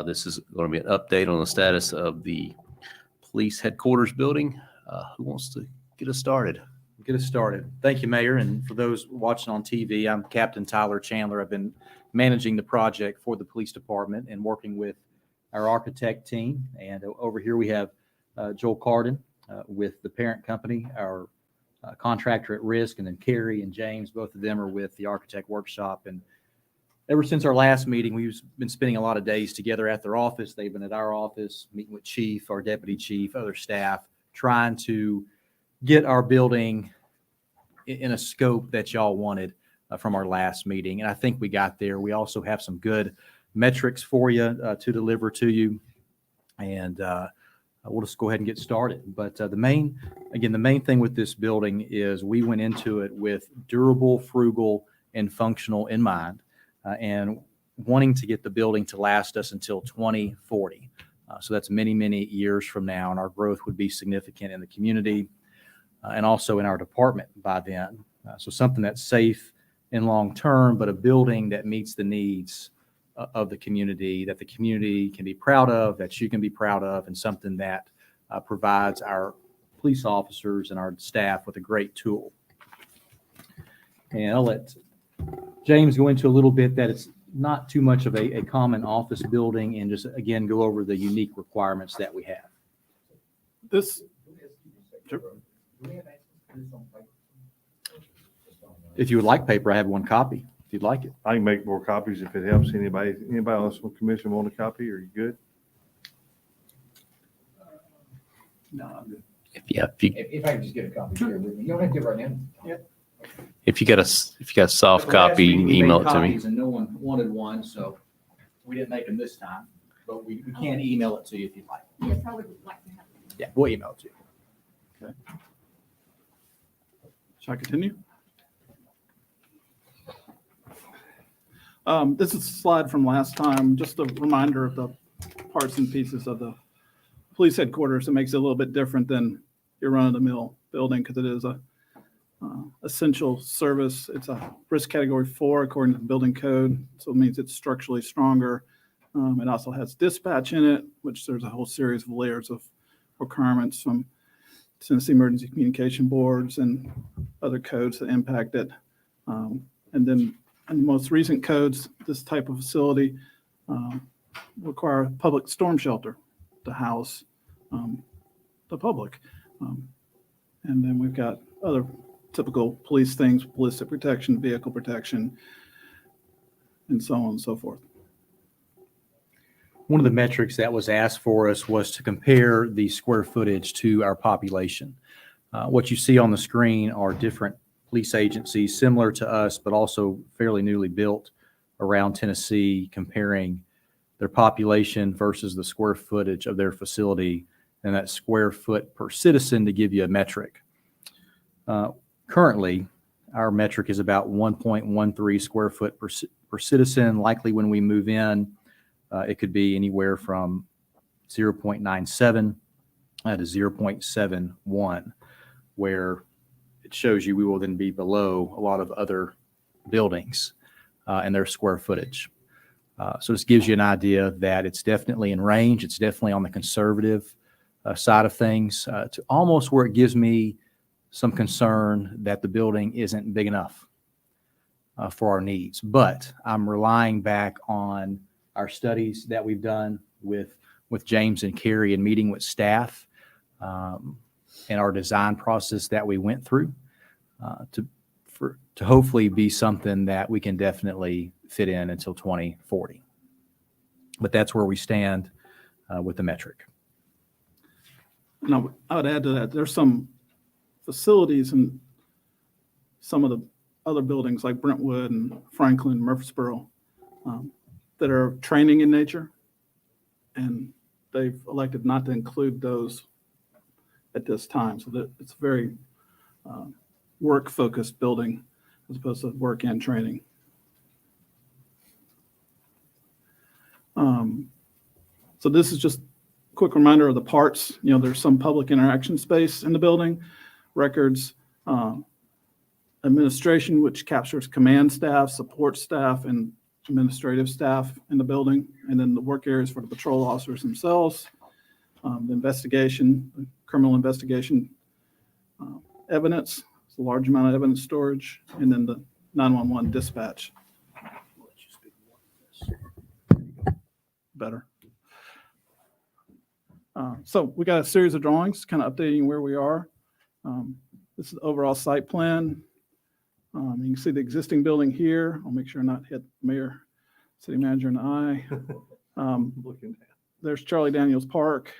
This is going to be an update on the status of the police headquarters building. Who wants to get us started? Get us started. Thank you, Mayor. And for those watching on TV, I'm Captain Tyler Chandler. I've been managing the project for the police department and working with our architect team. And over here we have Joel Carden with the parent company, our contractor at risk, and then Carrie and James, both of them are with the architect workshop. And ever since our last meeting, we've been spending a lot of days together at their office. They've been at our office, meeting with chief, our deputy chief, other staff, trying to get our building in a scope that y'all wanted from our last meeting. And I think we got there. We also have some good metrics for you to deliver to you. And we'll just go ahead and get started. But the main thing with this building is we went into it with durable, frugal, and functional in mind, and wanting to get the building to last us until 2040. So that's many, many years from now, and our growth would be significant in the community and also in our department by then. So something that's safe and long-term, but a building that meets the needs of the community, that the community can be proud of, that you can be proud of, and something that provides our police officers and our staff with a great tool. And I'll let James go into a little bit that it's not too much of a common office building, and just, again, go over the unique requirements that we have. This, If you would like paper, I have one copy, if you'd like it. I can make more copies if it helps anybody. Anybody else on the commission want a copy? Are you good? No, I'm good. If I can just get a copy here with me. You don't have to get it right now. Yeah. you got a soft copy, you can email it to me. And no one wanted one, so we didn't make them this time, but we can email it to you if you'd like. Yes, I would like to have it. Yeah, we'll email it to you. Okay. Shall I continue? This is a slide from last time, just a reminder of the parts and pieces of the police headquarters. It makes it a little bit different than your run-of-the-mill building because it is a essential service. It's a risk category 4 according to the building code, so it means it's structurally stronger. It also has dispatch in it, which there's a whole series of layers of requirements from Tennessee Emergency Communication Boards and other codes that impact it. And then in the most recent codes, this type of facility require a public storm shelter to house the public. And then we've got other typical police things, ballistic protection, vehicle protection, and so on and so forth. One of the metrics that was asked for us was to compare the square footage to our population. What you see on the screen are different police agencies similar to us, but also fairly newly built around Tennessee, comparing their population versus the square footage of their facility, and that square foot per citizen to give you a metric. Currently, our metric is about 1.13 square foot per citizen. Likely when we move in, it could be anywhere from 0.97 to 0.71, where it shows you we will then be below a lot of other buildings and their square footage. So this gives you an idea that it's definitely in range. It's definitely on the conservative side of things, to almost where it gives me some concern that the building isn't big enough for our needs. But I'm relying back on our studies that we've done with James and Carrie, and meeting with staff, and our design process that we went through to hopefully be something that we can definitely fit in until 2040. But that's where we stand with the metric. Now, I would add to that, there's some facilities in some of the other buildings like Brentwood and Franklin, Murfreesboro, that are training in nature, and they've elected not to include those at this time. So that it's a very work-focused building as opposed to work and training. So this is just a quick reminder of the parts. You know, there's some public interaction space in the building, records, administration, which captures command staff, support staff, and administrative staff in the building, and then the work areas for the patrol officers themselves, the investigation, the criminal investigation evidence, it's a large amount of evidence storage, and then the 911 dispatch. Better. So we got a series of drawings kind of updating where we are. This is the overall site plan. You can see the existing building here. I'll make sure not hit mayor, city manager in the eye. There's Charlie Daniels Park.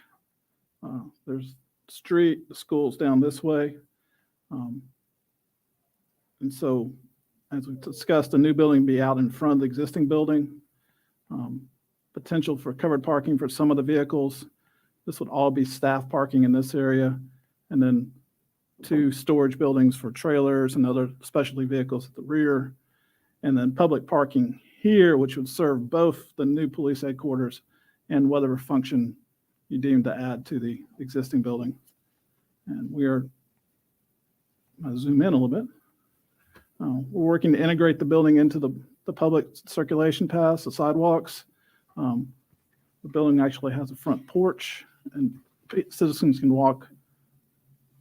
There's the street, the school's down this way. And so, as we discussed, the new building be out in front of the existing building. Potential for covered parking for some of the vehicles. This would all be staff parking in this area. And then 2 storage buildings for trailers and other specialty vehicles at the rear. And then public parking here, which would serve both the new police headquarters and whatever function you deem to add to the existing building. And I'll zoom in a little bit. We're working to integrate the building into the public circulation paths, the sidewalks. The building actually has a front porch, and citizens can walk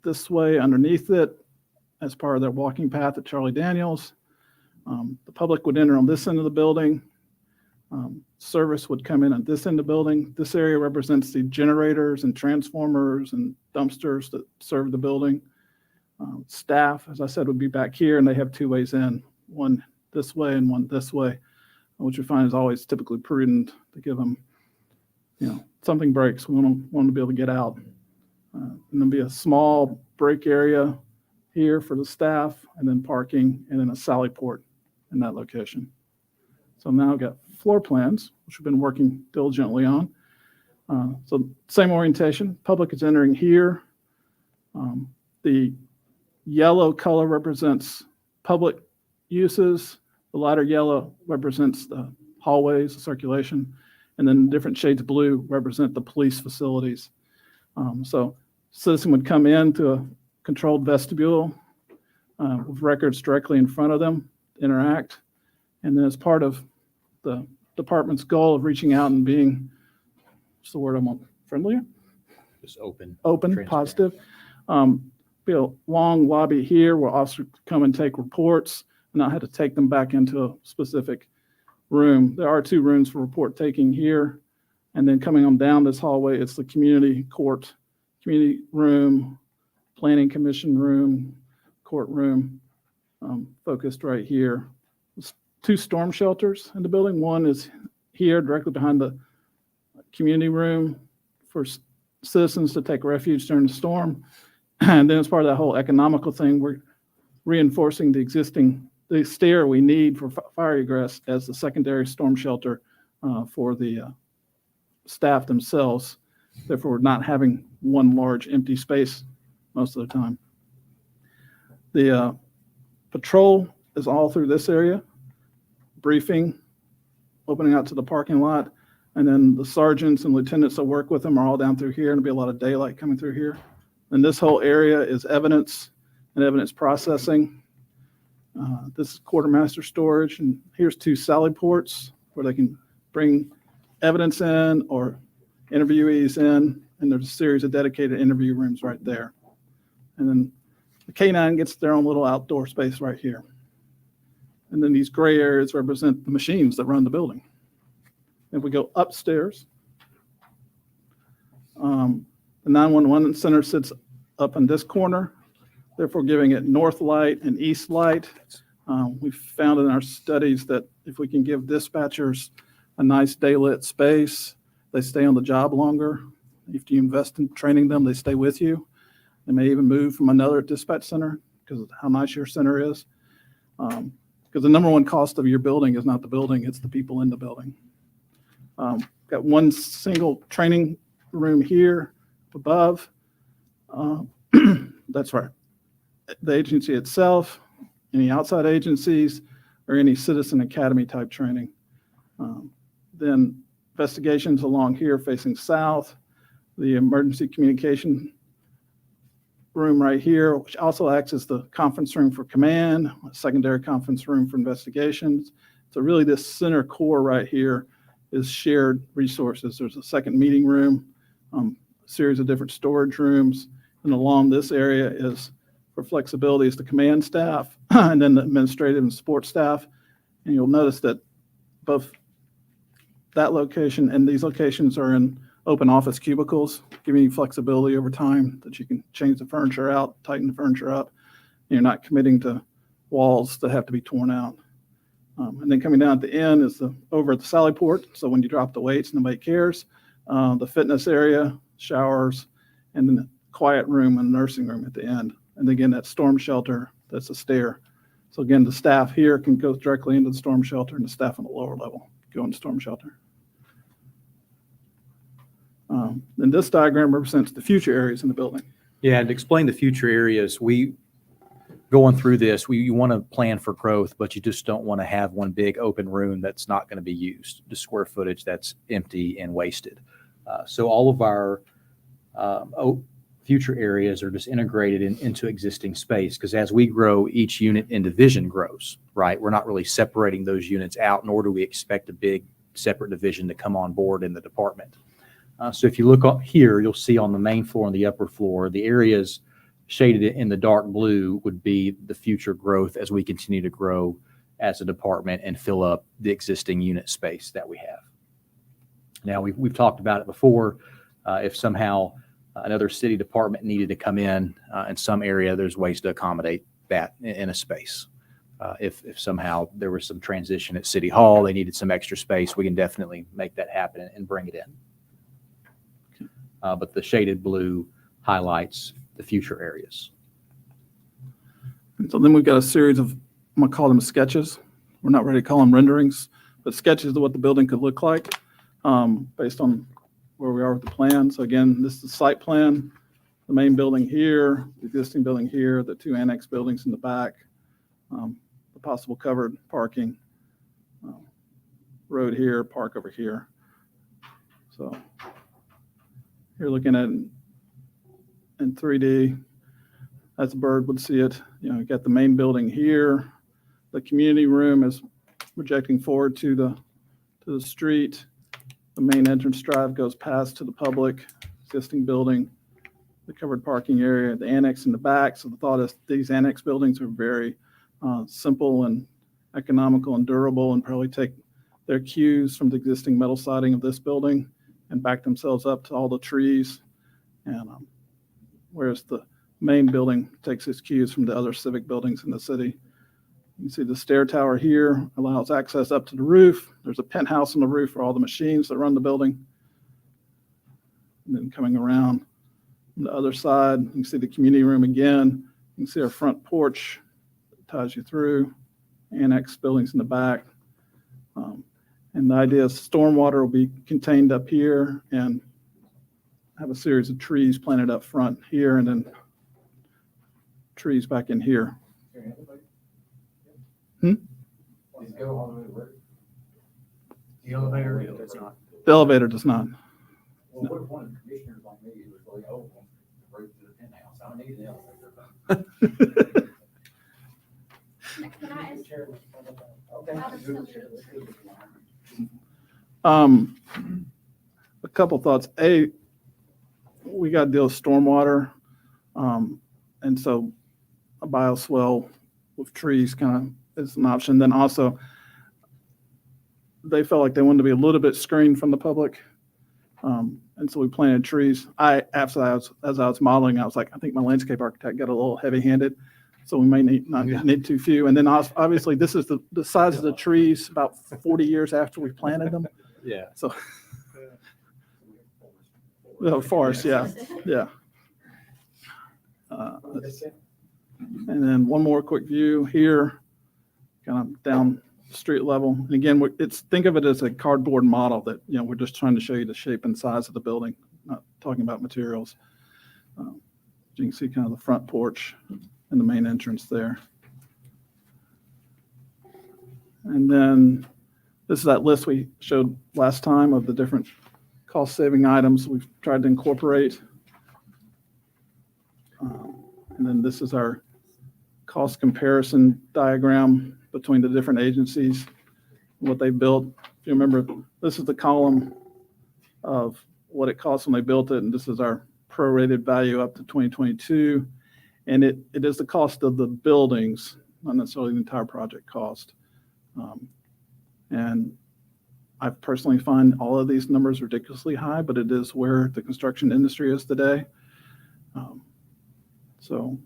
this way underneath it as part of their walking path at Charlie Daniels. The public would enter on this end of the building. Service would come in at this end of the building. This area represents the generators and transformers and dumpsters that serve the building. Staff, as I said, would be back here, and they have 2 ways in, one this way and one this way, which we find is always typically prudent to give them, something breaks, we want them to be able to get out. And there'll be a small break area here for the staff, and then parking, and then a sally port in that location. So now I've got floor plans, which we've been working diligently on. So same orientation, public is entering here. The yellow color represents public uses. The lighter yellow represents the hallways, the circulation, and then different shades of blue represent the police facilities. So citizen would come into a controlled vestibule with records directly in front of them, interact, and then as part of the department's goal of reaching out and being, what's the word I want, friendlier? Just open. Open, positive. Be a long lobby here where officers come and take reports, and not have to take them back into a specific room. There are 2 rooms for report taking here. And then coming on down this hallway, it's the community court, community room, planning commission room, courtroom, focused right here. There's 2 storm shelters in the building. One is here directly behind the community room for citizens to take refuge during the storm. And then as part of that whole economical thing, we're reinforcing the stair we need for fire egress as the secondary storm shelter for the staff themselves. Therefore, we're not having one large empty space most of the time. The patrol is all through this area, briefing, opening out to the parking lot, and then the sergeants and lieutenants that work with them are all down through here, and there'll be a lot of daylight coming through here. And this whole area is evidence and evidence processing. This is quartermaster storage, and here's 2 sally ports where they can bring evidence in or interviewees in, and there's a series of dedicated interview rooms right there. And then the K9 gets their own little outdoor space right here. And then these gray areas represent the machines that run the building. If we go upstairs, the 911 center sits up in this corner, therefore giving it north light and east light. We've found in our studies that if we can give dispatchers a nice daylit space, they stay on the job longer. If you invest in training them, they stay with you. They may even move from another dispatch center because of how nice your center is. Because the number one cost of your building is not the building, it's the people in the building. Got 1 single training room here above. That's right. The agency itself, any outside agencies, or any citizen academy type training. Then investigations along here facing south, the emergency communication room right here, which also acts as the conference room for command, a secondary conference room for investigations, So really this center core right here is shared resources. There's a second meeting room, a series of different storage rooms. And along this area is, for flexibility, is the command staff and then the administrative and support staff. And you'll notice that both that location and these locations are in open office cubicles, giving you flexibility over time that you can change the furniture out, tighten the furniture up. And you're not committing to walls that have to be torn out. And then coming down at the end is over at the sally port. So when you drop the weights, nobody cares. The fitness area, showers, and then the quiet room and nursing room at the end. And again, that storm shelter, that's a stair. So again, the staff here can go directly into the storm shelter, and the staff on the lower level go into storm shelter. And this diagram represents the future areas in the building. Yeah, and to explain the future areas, going through this, you want to plan for growth, but you just don't want to have one big open room that's not going to be used, the square footage that's empty and wasted. So all of our future areas are just integrated into existing space, because as we grow, each unit in division grows, right? We're not really separating those units out, nor do we expect a big separate division to come on board in the department. So if you look up here, you'll see on the main floor and the upper floor, the areas shaded in the dark blue would be the future growth as we continue to grow as a department and fill up the existing unit space that we have. Now, we've talked about it before. If somehow another city department needed to come in some area, there's ways to accommodate that in a space. If somehow there was some transition at City Hall, they needed some extra space, we can definitely make that happen and bring it in. But the shaded blue highlights the future areas. And so then we've got a series of, I'm going to call them sketches. We're not ready to call them renderings, but sketches of what the building could look like based on where we are with the plan. So again, this is the site plan, the main building here, the existing building here, the two annex buildings in the back, the possible covered parking, road here, park over here. So you're looking at in 3D, as a bird would see it. You know, you got the main building here. The community room is projecting forward to the street. The main entrance drive goes past to the public, existing building, the covered parking area, the annex in the back. So the thought is these annex buildings are very simple and economical and durable, and probably take their cues from the existing metal siding of this building and back themselves up to all the trees. And whereas the main building takes its cues from the other civic buildings in the city. You can see the stair tower here allows access up to the roof. There's a penthouse on the roof for all the machines that run the building. And then coming around on the other side, you can see the community room again. You can see our front porch that ties you through, annex buildings in the back. And the idea is stormwater will be contained up here and have a series of trees planted up front here, and then trees back in here. Let's go all the way to work. The elevator does not. The elevator does not. Well, what if one of the commissioners like me who was really old wants to break to the penthouse? I don't need an elevator. Can I ask- A couple thoughts. We got to deal with stormwater. And so a bioswale with trees kind of is an option. Then also, they felt like they wanted to be a little bit screened from the public. And so we planted trees. As I was modeling, I was like, I think my landscape architect got a little heavy-handed. So we may need too few. And then obviously this is the size of the trees about 40 years after we planted them. Yeah. So the forest, yeah. And then one more quick view here, kind of down street level. And again, think of it as a cardboard model that, we're just trying to show you the shape and size of the building, not talking about materials. You can see kind of the front porch and the main entrance there. And then this is that list we showed last time of the different cost-saving items we've tried to incorporate. And then this is our cost comparison diagram between the different agencies. what they built. If you remember, this is the column of what it cost when they built it, and this is our prorated value up to 2022. And it is the cost of the buildings, not necessarily the entire project cost. And I personally find all of these numbers ridiculously high, but it is where the construction industry is today. So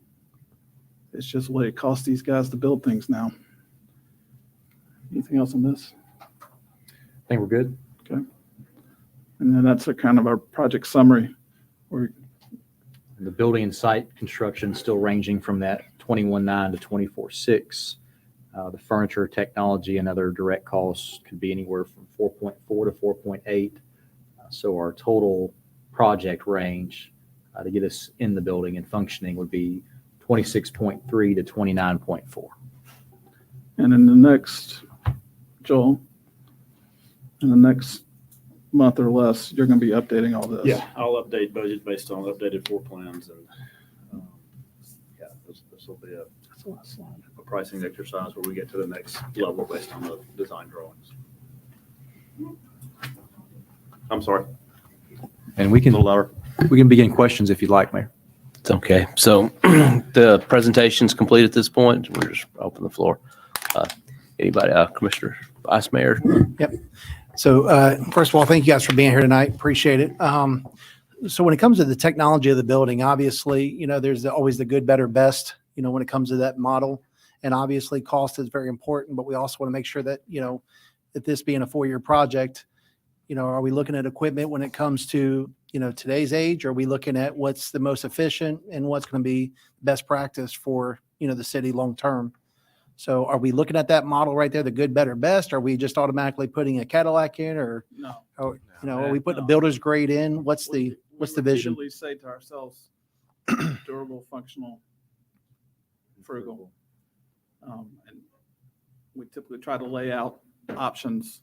it's just what it costs these guys to build things now. Anything else on this? I think we're good. Okay. And then that's a kind of our project summary. The building and site construction still ranging from that 21.9 to 24.6. The furniture, technology, and other direct costs could be anywhere from 4.4 to 4.8. So our total project range to get us in the building and functioning would be 26.3 to 29.4. And in the next, Joel, in the next month or less, you're going to be updating all this. Yeah, I'll update budget based on updated floor plans and, yeah, this will be That's a lot of slide. a pricing exercise where we get to the next level based on the design drawings. I'm sorry, And we a can little louder. begin questions if you'd like, Mayor. It's okay. So the presentation's complete at this point. We're just open the floor. Anybody, Commissioner, Vice Mayor? So first of all, thank you guys for being here tonight. Appreciate it. So when it comes to the technology of the building, obviously, there's always the good, better, best, when it comes to that model. And obviously cost is very important, but we also want to make sure that, that this being a 4-year project, are we looking at equipment when it comes to, today's age? Are we looking at what's the most efficient and what's going to be best practice for, the city long-term? So are we looking at that model right there, the good, better, best? Are we just automatically putting a Cadillac in, or, No. are we putting No. a builder's grade in? What's the vision? We repeatedly say to ourselves, durable, functional, frugal. And we typically try to lay out options.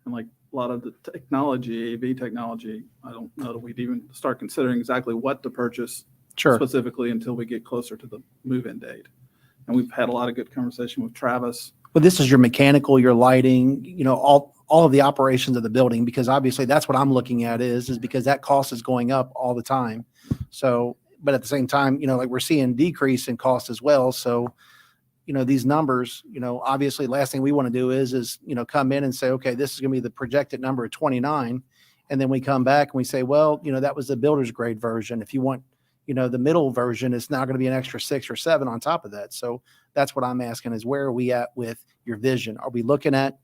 And like a lot of the technology, AV technology, I don't know that we'd even start considering exactly what to purchase Sure. specifically until we get closer to the move-in date. And we've had a lot of good conversation with Travis. But this is your mechanical, your lighting, all of the operations of the building, because obviously that's what I'm looking at is because that cost is going up all the time. So, but at the same time, like we're seeing decrease in cost as well. So, these numbers, obviously last thing we want to do is come in and say, okay, this is going to be the projected number of 29. And then we come back and we say, well, that was the builder's grade version. If you want, the middle version is now going to be an extra 6 or 7 on top of that. So that's what I'm asking is where are we at with your vision? Are we looking at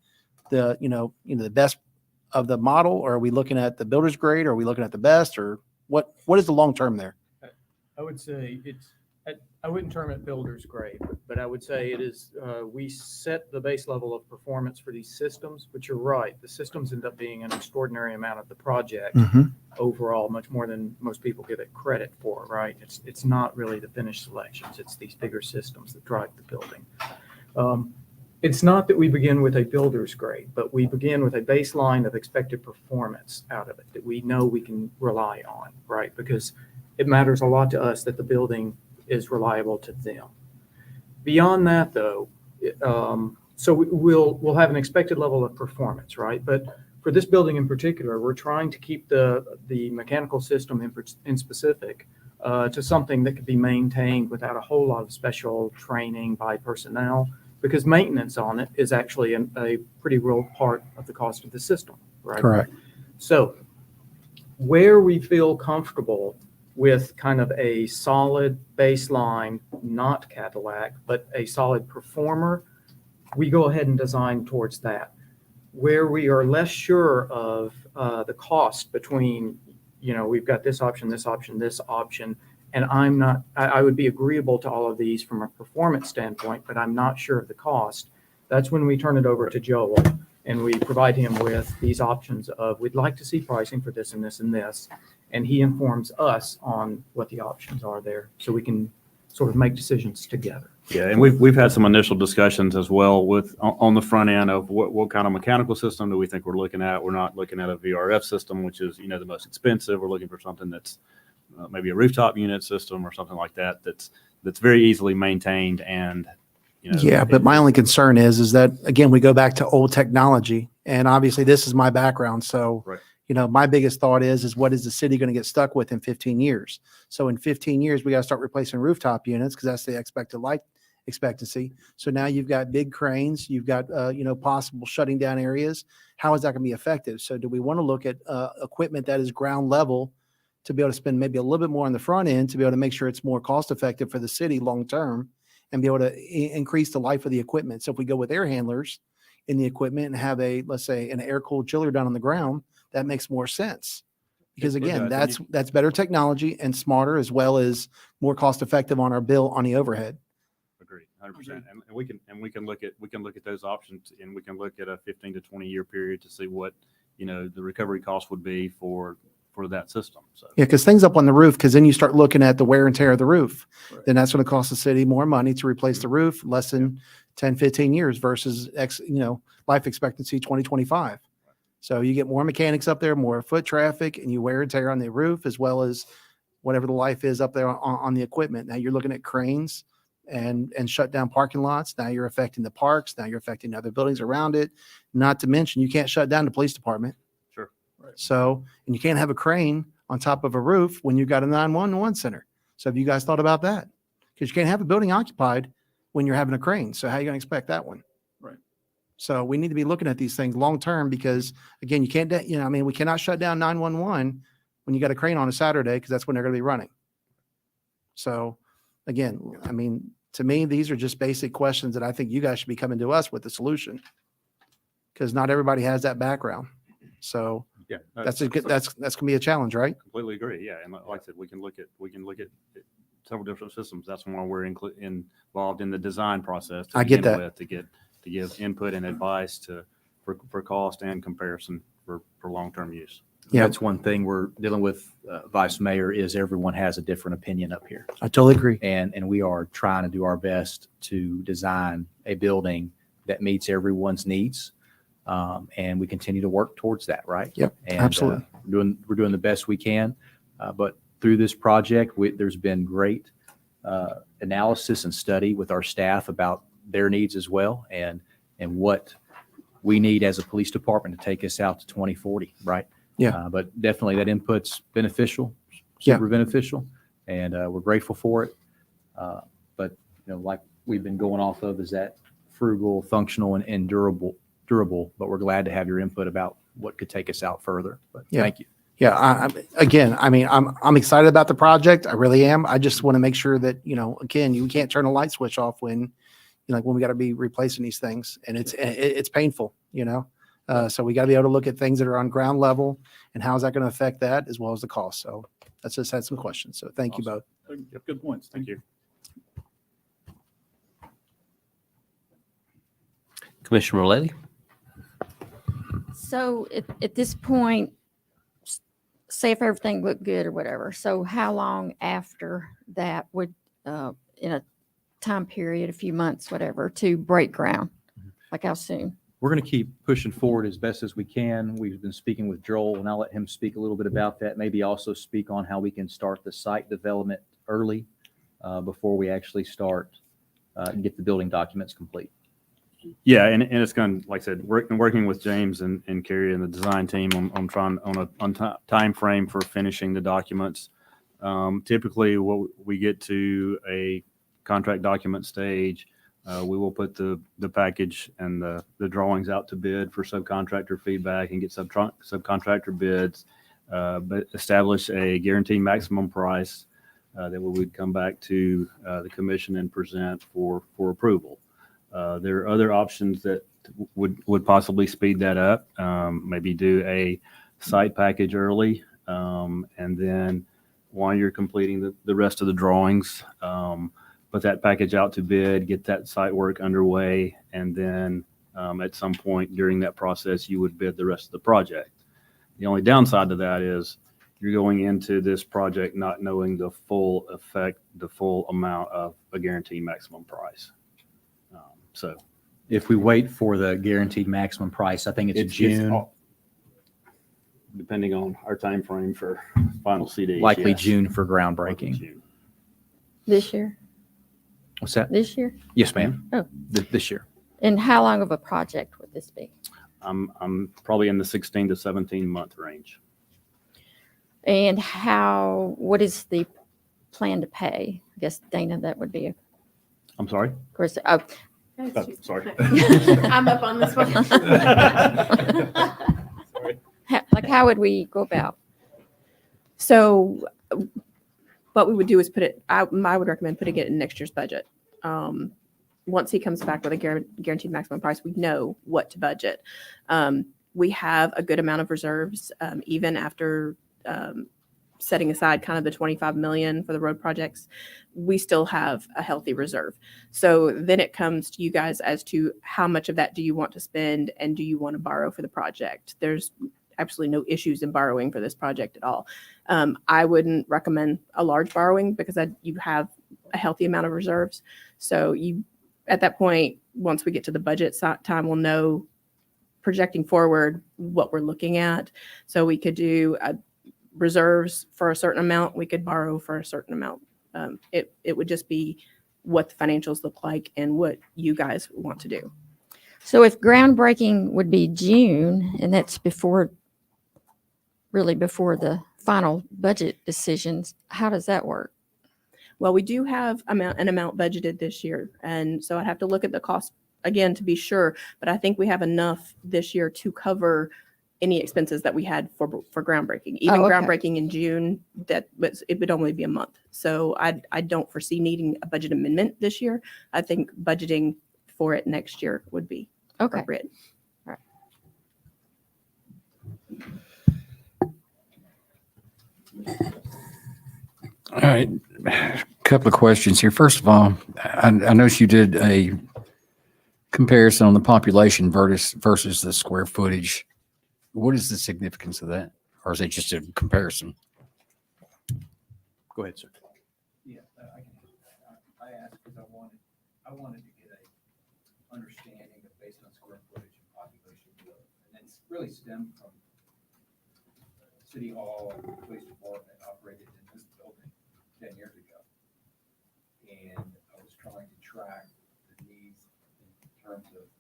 the, the best of the model, or are we looking at the builder's grade? Or are we looking at the best, or what is the long term there? I would say I wouldn't term it builder's grade, but I would say it is, we set the base level of performance for these systems, but you're right. The systems end up being an extraordinary amount of the project overall, much more than most people give it credit for, right? It's not really the finished selections. It's these bigger systems that drive the building. It's not that we begin with a builder's grade, but we begin with a baseline of expected performance out of it that we know we can rely on, right? Because it matters a lot to us that the building is reliable to them. Beyond that, though, so we'll have an expected level of performance, right? But for this building in particular, we're trying to keep the mechanical system in specific to something that could be maintained without a whole lot of special training by personnel, because maintenance on it is actually a pretty real part of the cost of the system, right? Correct. So where we feel comfortable with kind of a solid baseline, not Cadillac, but a solid performer, we go ahead and design towards that. Where we are less sure of the cost between, we've got this option, and I would be agreeable to all of these from a performance standpoint, but I'm not sure of the cost. That's when we turn it over to Joel and we provide him with these options of, we'd like to see pricing for this and this and this. And he informs us on what the options are there, so we can sort of make decisions together. Yeah, and we've had some initial discussions as well with on the front end of what kind of mechanical system do we think we're looking at. We're not looking at a VRF system, which is the most expensive. We're looking for something that's maybe a rooftop unit system or something like that that's very easily maintained and you know. Yeah, but my only concern is that, again, we go back to old technology, and obviously this is my background. So, Right. my biggest thought is what is the city going to get stuck with in 15 years? So in 15 years, we got to start replacing rooftop units because that's the expected life expectancy. So now you've got big cranes, you've got, possible shutting down areas. How is that going to be effective? So do we want to look at equipment that is ground level to be able to spend maybe a little bit more on the front end to be able to make sure it's more cost effective for the city long-term and be able to increase the life of the equipment? So if we go with air handlers in the equipment and have let's say an air-cooled chiller down on the ground, that makes more sense. Because It again, does, and that's better technology and smarter, as well as more cost effective on our bill on the overhead. Agree, 100%. And we can look at those options, and we can look at a 15 to 20-year period to see what, the recovery cost would be for that system. So Yeah, because things up on the roof, because then you start looking at the wear and tear of the roof. Right. Then that's going to cost the city more money to replace the roof, less than 10, 15 years versus life expectancy 2025. So you get more mechanics up there, more foot traffic, and you wear and tear on the roof as well as whatever the life is up there on the equipment. Now you're looking at cranes and shut down parking lots. Now you're affecting the parks. Now you're affecting other buildings around it. Not to mention, you can't shut down the police department. Sure. Right. So, and you can't have a crane on top of a roof when you've got a 911 center. So have you guys thought about that? Because you can't have a building occupied when you're having a crane. So how are you going to expect that one? Right. So we need to be looking at these things long-term because again, you can't, we cannot shut down 911 when you got a crane on a Saturday because that's when they're going to be running. So again, to me, these are just basic questions that I think you guys should be coming to us with the solution because not everybody has that background. So yeah, that's gonna be a challenge, right? completely agree. Yeah, and like I said, we can look at several different systems. That's why we're involved in the design process. I get begin that. with, to give input and advice for cost and comparison for long-term use. Yeah. That's one thing we're dealing with, Vice Mayor, is everyone has a different opinion up here. I totally agree. And we are trying to do our best to design a building that meets everyone's needs. And we continue to work towards that, right? Yep, And, absolutely. we're doing the best we can. But through this project, there's been great analysis and study with our staff about their needs as well and what we need as a police department to take us out to 2040, right? Yeah. But definitely that input's beneficial, Yeah. super beneficial, and we're grateful for it. But like we've been going off of, is that frugal, functional, and durable. But we're glad to have your input about what could take us out further. But Yeah. thank you. Yeah. I'm excited about the project. I really am. I just want to make sure that, again, you can't turn a light switch off when we got to be replacing these things and it's painful, so we got to be able to look at things that are on ground level and how is that going to affect that as well as the cost. So let's just had some questions. So thank you both. Good points. Thank you. Commissioner Mullally? So at this point, say if everything looked good or whatever, so how long after that would, in a time period, a few months, whatever, to break ground? Like how soon? We're going to keep pushing forward as best as we can. We've been speaking with Joel, and I'll let him speak a little bit about that. Maybe also speak on how we can start the site development early before we actually start and get the building documents complete. Yeah, and it's going to, like I said, working with James and Carrie and the design team on trying on time frame for finishing the documents. Typically, what we get to a contract document stage, we will put the package and the drawings out to bid for subcontractor feedback and get subcontractor bids, but establish a guaranteed maximum price that we would come back to the commission and present for approval. There are other options that would possibly speed that up. Maybe do a site package early, and then while you're completing the rest of the drawings, put that package out to bid, get that site work underway, and then at some point during that process, you would bid the rest of the project. The only downside to that is you're going into this project not knowing the full effect, the full amount of a guaranteed maximum price. So If we wait for the guaranteed maximum price, I think it's June, depending on our time frame for final CD. likely yes. June for Likely groundbreaking. June. This year? What's that? this year? Yes, ma'am. Oh. This year. And how long of a project would this be? I'm probably in the 16 to 17 month range. And what is the plan to pay? I guess Dana, that would be, of I'm sorry? course, Sorry. I'm up on this one. like how would we go about? So what we would do is I would recommend putting it in next year's budget. Once he comes back with a guaranteed maximum price, we know what to budget. We have a good amount of reserves, even after setting aside kind of the 25 million for the road projects, we still have a healthy reserve. So then it comes to you guys as to how much of that do you want to spend and do you want to borrow for the project? There's absolutely no issues in borrowing for this project at all. I wouldn't recommend a large borrowing because you have a healthy amount of reserves. So at that point, once we get to the budget time, we'll know projecting forward what we're looking at. So we could do reserves for a certain amount. We could borrow for a certain amount. It would just be what the financials look like and what you guys want to do. So if groundbreaking would be June, and that's really before the final budget decisions, how does that work? Well, we do have an amount budgeted this year. And so I'd have to look at the cost again to be sure, but I think we have enough this year to cover any expenses that we had for groundbreaking. Even okay. groundbreaking in June, it would only be a month. So I don't foresee needing a budget amendment this year. I think budgeting for it next year would be appropriate. All right, couple of questions here. First of all, I noticed you did a comparison on the population versus the square footage. What is the significance of that? Or is it just a comparison? Go ahead, sir. Yeah, I asked because I wanted to get a understanding of based on square footage and population growth. And it's really stemmed from City Hall and the police department operated in this building 10 years ago. And I was trying to track the needs in terms of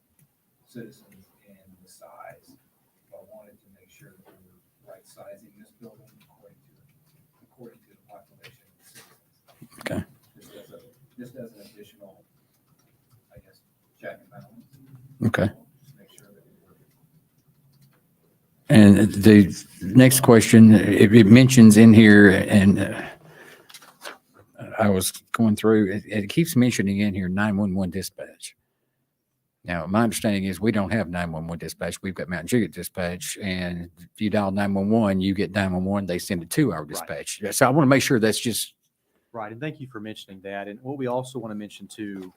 citizens and the size. I wanted to make sure that we were right sizing this building according to the population of the citizens. Okay. Just as an additional, I guess, check and balance. Okay. Just make sure that we're. And the next question, it mentions in here, and I was going through, it keeps mentioning in here 911 dispatch. Now, my understanding is we don't have 911 dispatch. We've got Mount Juliet dispatch, and if you dial 911, you get 911. They send it to our dispatch. So I want to make sure that's just Right, and thank you for mentioning that. And what we also want to mention too,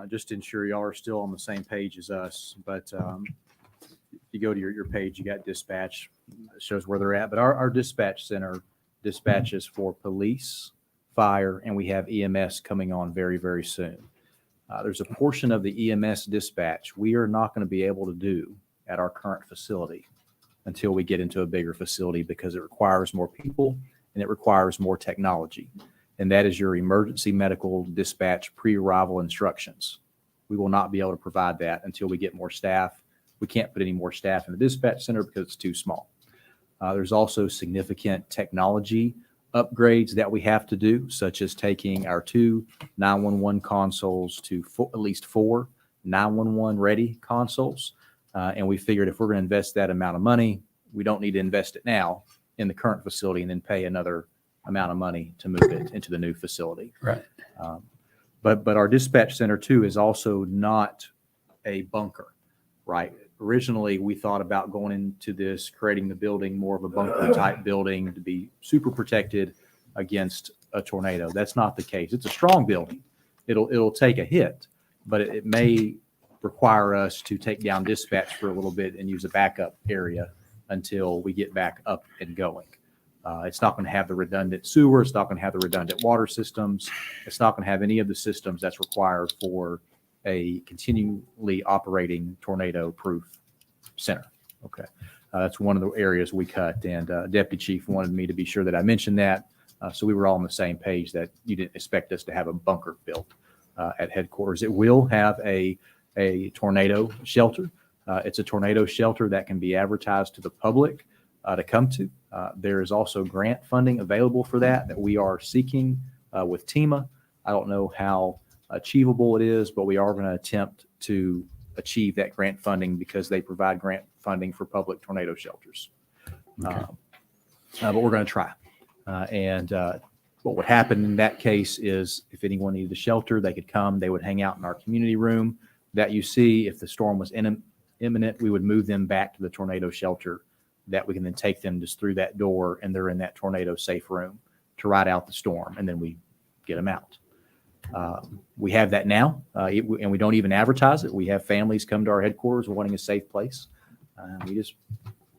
just to ensure y'all are still on the same page as us, but if you go to your page, you got dispatch, it shows where they're at. But our dispatch center dispatches for police, fire, and we have EMS coming on very, very soon. There's a portion of the EMS dispatch we are not going to be able to do at our current facility until we get into a bigger facility because it requires more people and it requires more technology. And that is your emergency medical dispatch pre-arrival instructions. We will not be able to provide that until we get more staff. We can't put any more staff in the dispatch center because it's too small. There's also significant technology upgrades that we have to do, such as taking our 2 911 consoles to at least 4 911 ready consoles. And we figured if we're going to invest that amount of money, we don't need to invest it now in the current facility and then pay another amount of money to move it into the new facility. right. But our dispatch center too is also not a bunker, right? Originally, we thought about going into this, creating the building more of a bunker type building to be super protected against a tornado. That's not the case. It's a strong building. It'll take a hit, but it may require us to take down dispatch for a little bit and use a backup area until we get back up and going. It's not going to have the redundant sewer. It's not going to have the redundant water systems. It's not going to have any of the systems that's required for a continually operating tornado-proof center. Okay. That's one of the areas we cut, and Deputy Chief wanted me to be sure that I mentioned that. So we were all on the same page that you didn't expect us to have a bunker built. at headquarters. It will have a tornado shelter. It's a tornado shelter that can be advertised to the public to come to. There is also grant funding available for that we are seeking with TEMA. I don't know how achievable it is, but we are going to attempt to achieve that grant funding because they provide grant funding for public tornado shelters. Okay. But we're going to try. What would happen in that case is if anyone needed a shelter, they could come, they would hang out in our community room that you see. If the storm was imminent, we would move them back to the tornado shelter that we can then take them just through that door and they're in that tornado safe room to ride out the storm. And then we get them out. We have that now, and we don't even advertise it. We have families come to our headquarters wanting a safe place. We just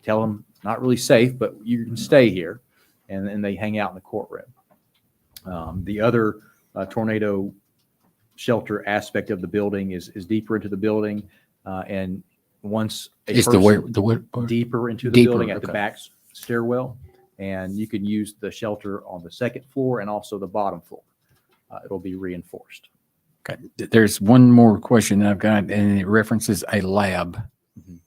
tell them not really safe, but you can stay here, and then they hang out in the courtroom. The other tornado shelter aspect of the building is deeper into the building, and once It's the where part? deeper into the Deeper, building at the okay. back stairwell, and you can use the shelter on the second floor and also the bottom floor. It'll be reinforced. Okay. There's one more question I've got, and it references a lab. Mhm.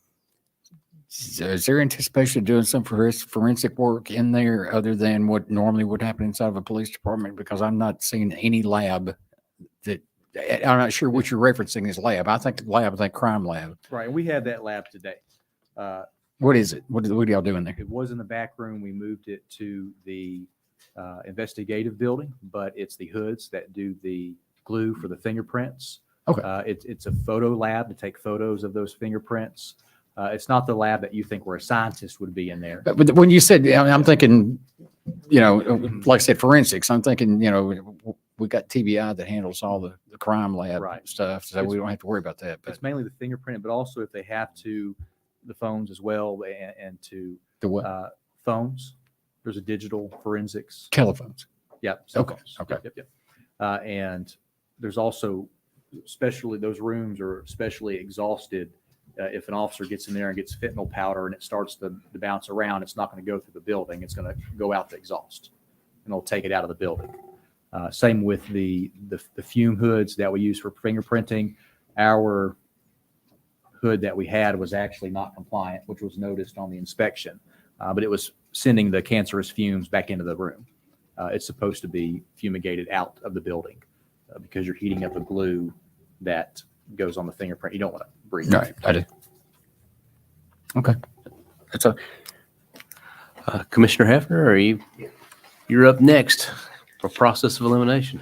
So is there anticipation of doing some forensic work in there other than what normally would happen inside of a police department? Because I'm not seeing any lab that, I'm not sure what you're referencing as lab. I think the lab is like crime lab. Right, and we have that lab today. What is it? What are y'all doing there? It was in the back room. We moved it to the investigative building, but it's the hoods that do the glue for the fingerprints. Okay. It's a photo lab to take photos of those fingerprints. It's not the lab that you think where a scientist would be in there. But when you said, I'm thinking, like I said, forensics, I'm thinking, we got TBI that handles all the crime lab Right. stuff, so we don't have to worry about that. But It's mainly the fingerprint, but also if they have to, the phones as well, and to the what? phones. There's a digital forensics. Telephones. Yep. Cell Okay, phones. okay. Yep. And there's also especially those rooms are especially exhausted. If an officer gets in there and gets fentanyl powder and it starts to bounce around, it's not going to go through the building. It's going to go out the exhaust and it'll take it out of the building. Same with the fume hoods that we use for fingerprinting. Our hood that we had was actually not compliant, which was noticed on the inspection, but it was sending the cancerous fumes back into the room. It's supposed to be fumigated out of the building because you're heating up a glue that goes on the fingerprint. You don't want to breathe. Right, I do. Okay. That's a, Commissioner Hefner, you're up next for process of elimination.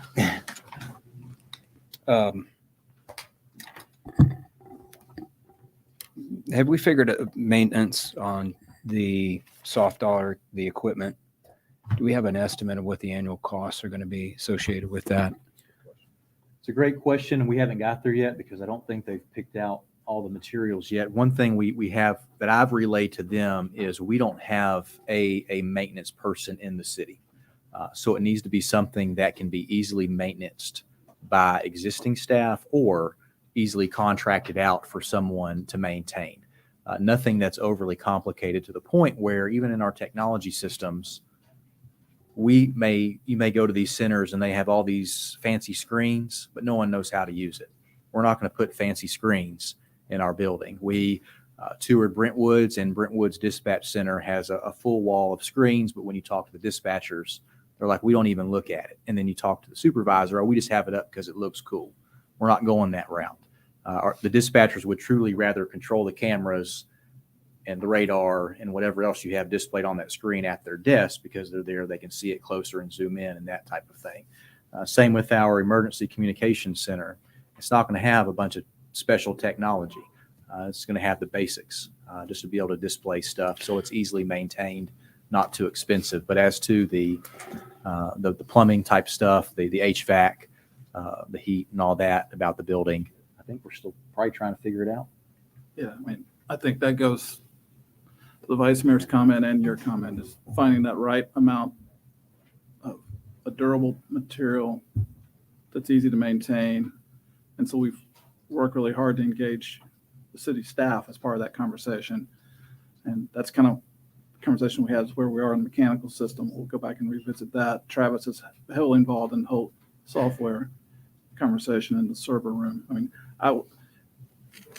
Have we figured out maintenance on the soft dollar, the equipment? Do we have an estimate of what the annual costs are going to be associated with that? It's a great question. We haven't got there yet because I don't think they've picked out all the materials yet. One thing we have that I've relayed to them is we don't have a maintenance person in the city. So it needs to be something that can be easily maintained by existing staff or easily contracted out for someone to maintain. Nothing that's overly complicated to the point where even in our technology systems, you may go to these centers and they have all these fancy screens, but no one knows how to use it. We're not going to put fancy screens in our building. We toured Brentwood's, and Brentwood's Dispatch Center has a full wall of screens, but when you talk to the dispatchers, they're like, we don't even look at it. And then you talk to the supervisor, or we just have it up because it looks cool. We're not going that route. The dispatchers would truly rather control the cameras and the radar and whatever else you have displayed on that screen at their desk because they're there, they can see it closer and zoom in and that type of thing. Same with our emergency communications center. It's not going to have a bunch of special technology. It's going to have the basics just to be able to display stuff so it's easily maintained, not too expensive. But as to the plumbing type stuff, the HVAC, the heat and all that about the building, I think we're still probably trying to figure it out. Yeah, I mean, I think that goes to the Vice Mayor's comment and your comment is finding that right amount of a durable material that's easy to maintain. And so we've worked really hard to engage the city staff as part of that conversation. And that's kind of the conversation we had is where we are in the mechanical system. We'll go back and revisit that. Travis is heavily involved in the whole software. conversation in the server room. I mean,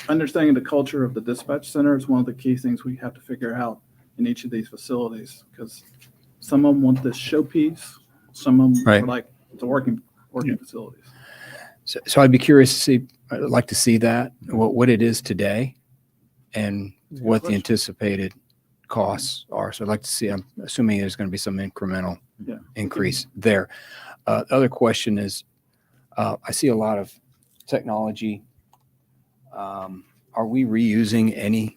understanding the culture of the dispatch center is one of the key things we have to figure out in each of these facilities, because some of them want this showpiece, some of them Right. are like, it's a working facilities. So I'd be curious to see, I'd like to see that, what it is today and That's a good what the question. anticipated costs are. So I'd like to see, I'm assuming there's going to be some incremental Yeah. increase there. The other question is, I see a lot of technology. Are we reusing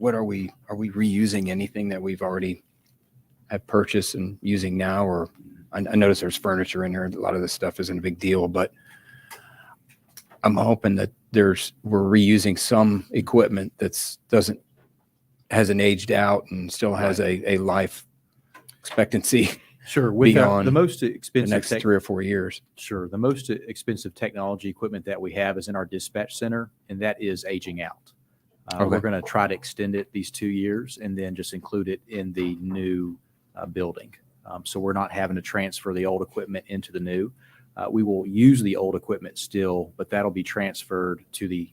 are we reusing anything that we've already have purchased and using now? Or I notice there's furniture in there. A lot of this stuff isn't a big deal, but I'm hoping that we're reusing some equipment hasn't aged out and still has a life expectancy Sure. With beyond the most the expensive next 3 or 4 years. Sure. The most expensive technology equipment that we have is in our dispatch center, and that is aging out. Okay. We're going to try to extend it these 2 years and then just include it in the new building. So we're not having to transfer the old equipment into the new. We will use the old equipment still, but that'll be transferred to the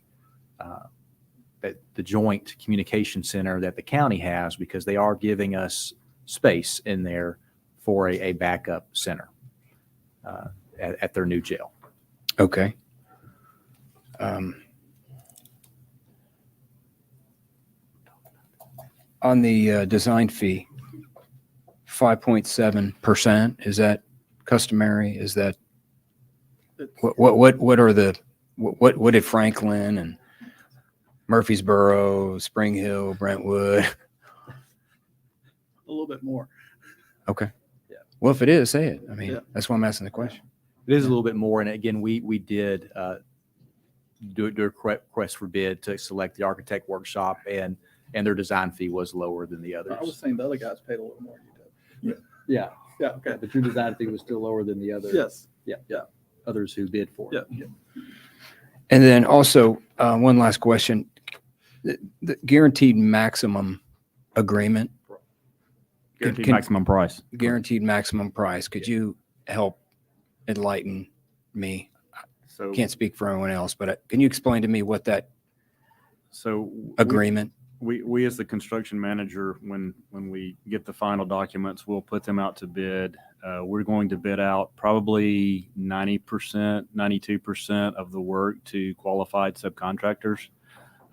joint communication center that the county has, because they are giving us space in there for a backup center at their new jail. Okay. On the design fee, 5.7%, is that customary? Is that, what did Franklin and Murfreesboro, Spring Hill, Brentwood? A little bit more. Okay. Yeah. Well, if it is, say it. I mean, Yeah. that's why I'm asking the question. It is a little bit more. And again, we did do a request for bid to select the architect workshop, and their design fee was lower than the others. I was saying the other guys paid a little more than you did. Yeah. Yeah, okay. But your design fee was still lower than the others. Yes. Others who bid for it. Yeah. And then also, one last question. The guaranteed maximum agreement, Guaranteed Can- maximum price. guaranteed maximum price. Could you help enlighten me? So, Can't speak for anyone else, but can you explain to me what that so agreement? we as the construction manager, when we get the final documents, we'll put them out to bid. We're going to bid out probably 90%, 92% of the work to qualified subcontractors.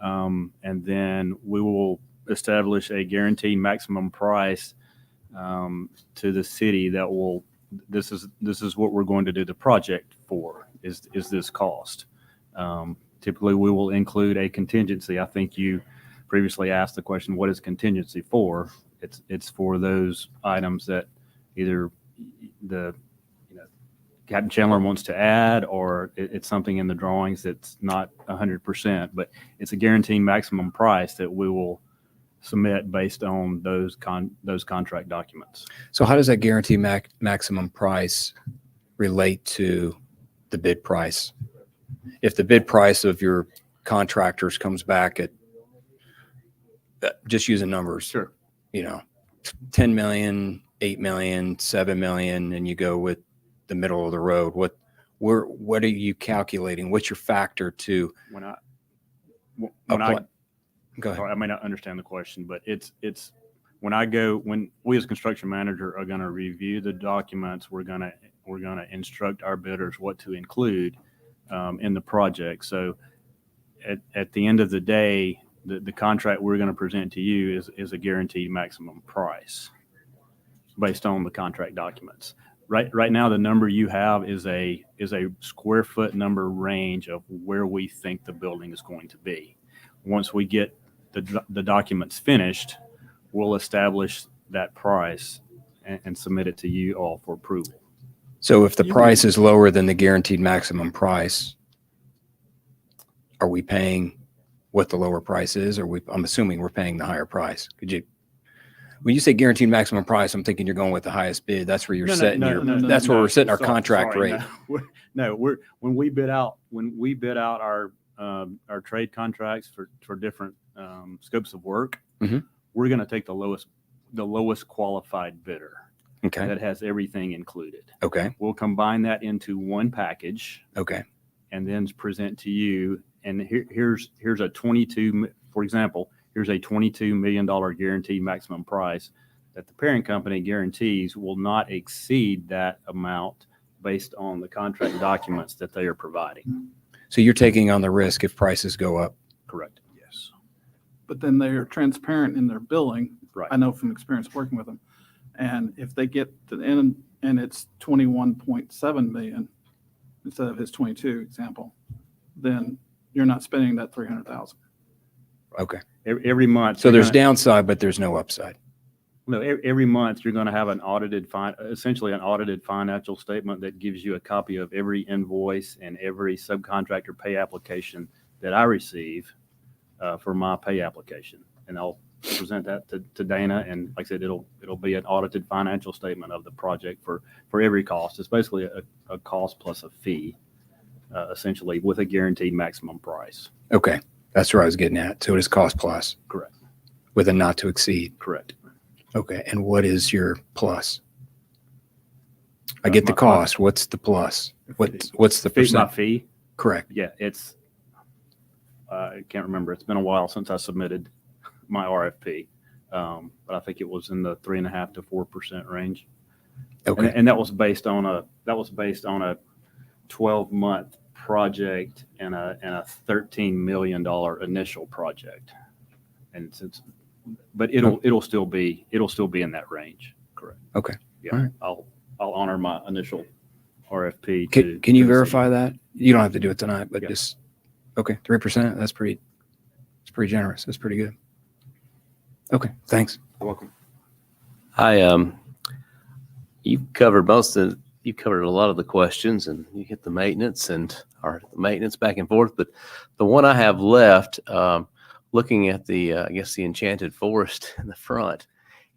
And then we will establish a guaranteed maximum price to the city that will, this is what we're going to do the project for, is this cost. Typically, we will include a contingency. I think you previously asked the question, what is contingency for? It's for those items that either Captain Chandler wants to add, or it's something in the drawings that's not 100%, but it's a guaranteed maximum price that we will submit based on those contract documents. So how does that guaranteed maximum price relate to the bid price? If the bid price of your contractors comes back at, just using numbers, Sure. 10 million, 8 million, 7 million, and you go with the middle of the road, what are you calculating? What's your factor to When go ahead? I may not understand the question, but it's when we as construction manager are going to review the documents, we're going to instruct our bidders what to include in the project. So at the end of the day, the contract we're going to present to you is a guaranteed maximum price based on the contract documents. Right now, the number you have is a square foot number range of where we think the building is going to be. Once we get the documents finished, we'll establish that price and submit it to you all for approval. So if the price is lower than the guaranteed maximum price, are we paying what the lower price is? Or I'm assuming we're paying the higher price. When you say guaranteed maximum price, I'm thinking you're going with the highest bid. That's where you're setting that's where we're setting our contract rate. When we bid out our trade contracts for different scopes of work, Mhm. we're going to take the lowest qualified bidder. Okay. that has everything included. Okay. We'll combine that into one package Okay. and then present to you. And here's a 22, for example, here's a $22 million guaranteed maximum price that the parent company guarantees will not exceed that amount based on the contract documents that they are providing. So you're taking on the risk if prices go up. Correct. Yes. But then they are transparent in their billing. Right. I know from experience working with them. And if they get to the end and it's 21.7 million instead of his 22 example, then you're not spending that 300,000. Okay. Every month. So you're there's gonna- downside, but there's no upside. No, every month you're going to have essentially an audited financial statement that gives you a copy of every invoice and every subcontractor pay application that I receive for my pay application. And I'll present that to Dana. And like I said, it'll be an audited financial statement of the project for every cost. It's basically a cost plus a fee, essentially with a guaranteed maximum price. Okay. That's where I was getting at. So it is cost plus Correct. with a not to exceed. Correct. Okay. And what is your plus? I get the My- cost. What's the plus? What's the My percent? fee. Correct. Yeah, it's, I can't remember. It's been a while since I submitted my RFP. But I think it was in the 3.5% to 4% range. Okay. And that was based on a 12-month project and a $13 million initial project. But it'll still be in that range. Correct. Okay. Yeah. All right. I'll honor my initial RFP. Can you to the verify city. that? You don't have to do it tonight, but Yeah. just, okay, 3%. It's pretty generous. That's pretty good. Okay. Thanks. You're welcome. You've covered a lot of the questions, and you hit the maintenance back and forth. But the one I have left, looking at I guess the Enchanted Forest in the front,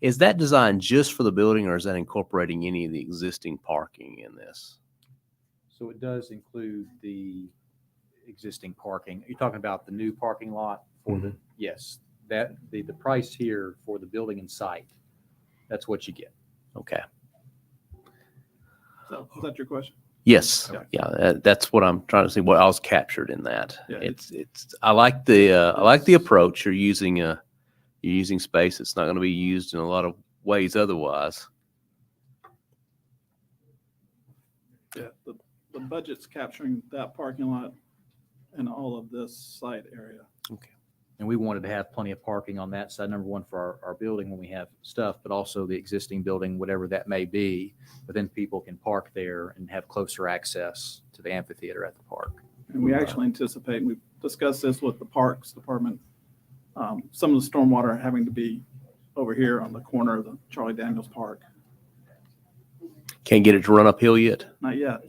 is that designed just for the building, or is that incorporating any of the existing parking in this? So it does include the existing parking. You're talking about the new parking lot for the, yes, that the price here for the building and site, that's what you get. Okay. So is that your question? Yes. Okay. Yeah. That's what I'm trying to see. What else captured in that? Yeah, It's. I like the approach you're using. You're using space that's not going to be used in a lot of ways otherwise. Yeah, the budget's capturing that parking lot and all of this site area. And we wanted to have plenty of parking on that side, number one, for our building when we have stuff, but also the existing building, whatever that may be. But then people can park there and have closer access to the amphitheater at the park. And we actually anticipate, and we've discussed this with the Parks Department, some of the stormwater having to be over here on the corner of the Charlie Daniels Park. Can't get it to run uphill yet. Not yet.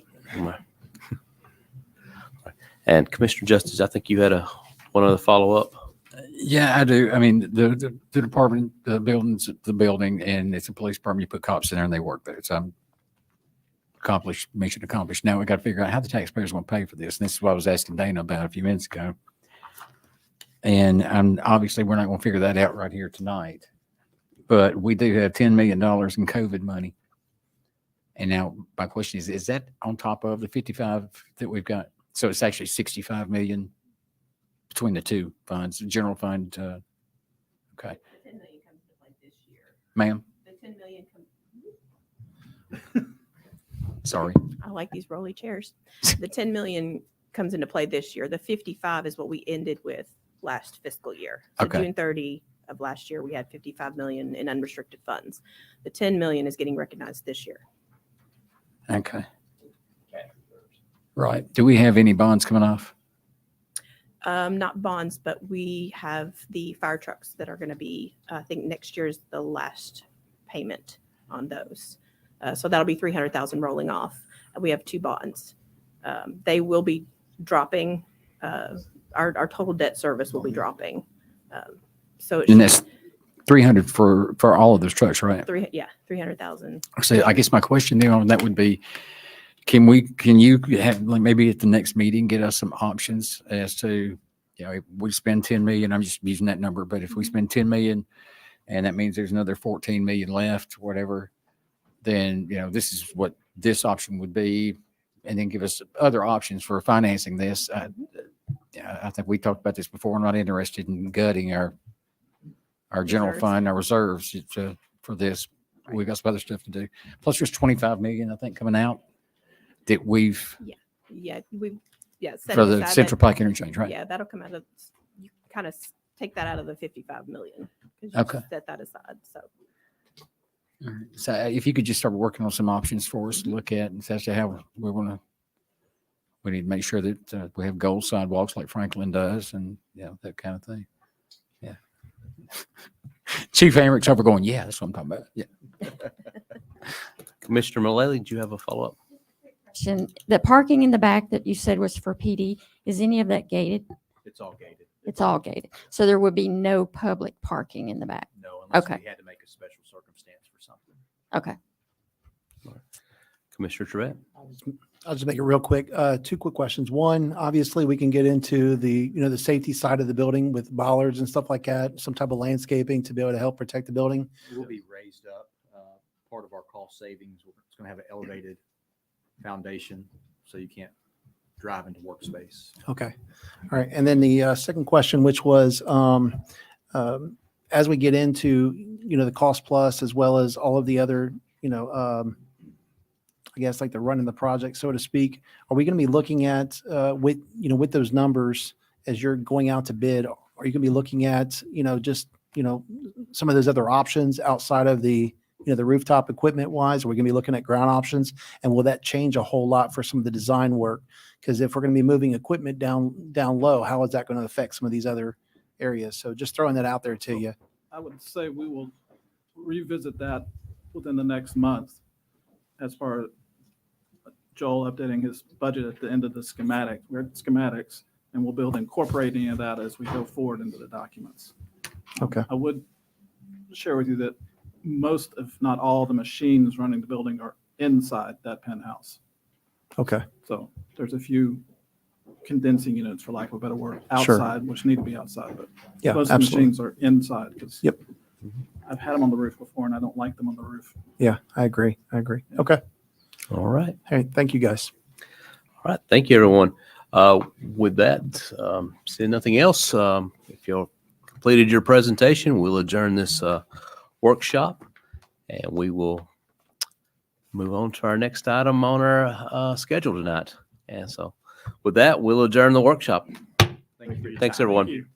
And Commissioner Justice, I think you had one other follow up. Yeah, I do. I mean, the department, the building, and it's a police department. You put cops in there and they work there. So I'm mission accomplished. Now we got to figure out how the taxpayers want to pay for this. And this is what I was asking Dana about a few minutes ago. And obviously we're not going to figure that out right here tonight, but we do have $10 million in COVID money. And now my question is that on top of the 55 that we've got? So it's actually 65 million between the two funds, the general fund. Okay. The 10 million comes into play this year. Ma'am, The 10 million sorry. I like these rolly chairs. The 10 million comes into play this year. The 55 is what we ended with last fiscal year. So Okay. June 30 of last year, we had 55 million in unrestricted funds. The 10 million is getting recognized this year. Okay. Right. Do we have any bonds coming off? Not bonds, but we have the fire trucks that are going to be, I think next year is the last payment on those. So that'll be 300,000 rolling off. We have 2 bonds. They will be dropping. Our total debt service will be dropping. So And it's that's 300 for all of those trucks, right? 300,000. So I guess my question there on that would be, can you have, like, maybe at the next meeting, get us some options as to, if we spend 10 million, I'm just using that number, but if we spend 10 million and that means there's another 14 million left, whatever, then, this is what this option would be, and then give us other options for financing this. I think we talked about this before. I'm not interested in gutting our general Reserves. fund, our reserves for this. We got some other stuff to do. Plus there's 25 million, I think, coming out that we've, Yeah, for setting the aside Central that- Pike interchange, right? Yeah, that'll come out of, you kind of take that out of the 55 million. 'Cause Okay. you set that aside, so. All right. So if you could just start working on some options for us to look at and as to how we want to, we need to make sure that we have gold sidewalks like Franklin does and, that kind of thing. Yeah. Chief Hamrick's over going, yeah, that's what I'm talking about. Yeah. Commissioner Mullally, did you have a follow-up? Question, the parking in the back that you said was for PD, is any of that gated? It's all gated. It's all gated. So there would be no public parking in the back. No, unless Okay. we had to make a special circumstance for something. Okay. Commissioner Trevette? I'll just make it real quick. Two quick questions. One, obviously we can get into the safety side of the building with bollards and stuff like that, some type of landscaping to be able to help protect the building. It will be raised up. Part of our cost savings, it's going to have an elevated foundation, so you can't drive into workspace. Okay. All right. And then the second question, which was, as we get into, the cost plus, as well as all of the other, I guess like the running the project, so to speak, are we going to be looking at, with those numbers as you're going out to bid, are you going to be looking at, some of those other options outside of the rooftop equipment wise? Are we going to be looking at ground options? And will that change a whole lot for some of the design work? Because if we're going to be moving equipment down low, how is that going to affect some of these other areas? So just throwing that out there to you. I would say we will revisit that within the next month as far as Joel updating his budget at the end of the schematic. We're at schematics, and we'll be able to incorporate any of that as we go forward into the documents. Okay. I would share with you that most, if not all, the machines running the building are inside that penthouse. Okay. So there's a few condensing units, for lack of a better word, Sure. outside, which need to be outside, but Yeah, most of the absolutely. machines are inside. 'Cause Yep. I've had them on the roof before, and I don't like them on the roof. Yeah, I agree. Okay. All right. Hey, thank you guys. All right. Thank you, everyone. With that, seeing nothing else, if you've completed your presentation, we'll adjourn this workshop and we will move on to our next item on our schedule tonight. And so with that, we'll adjourn the workshop. Thank you for your Thanks, time. everyone. Thank you.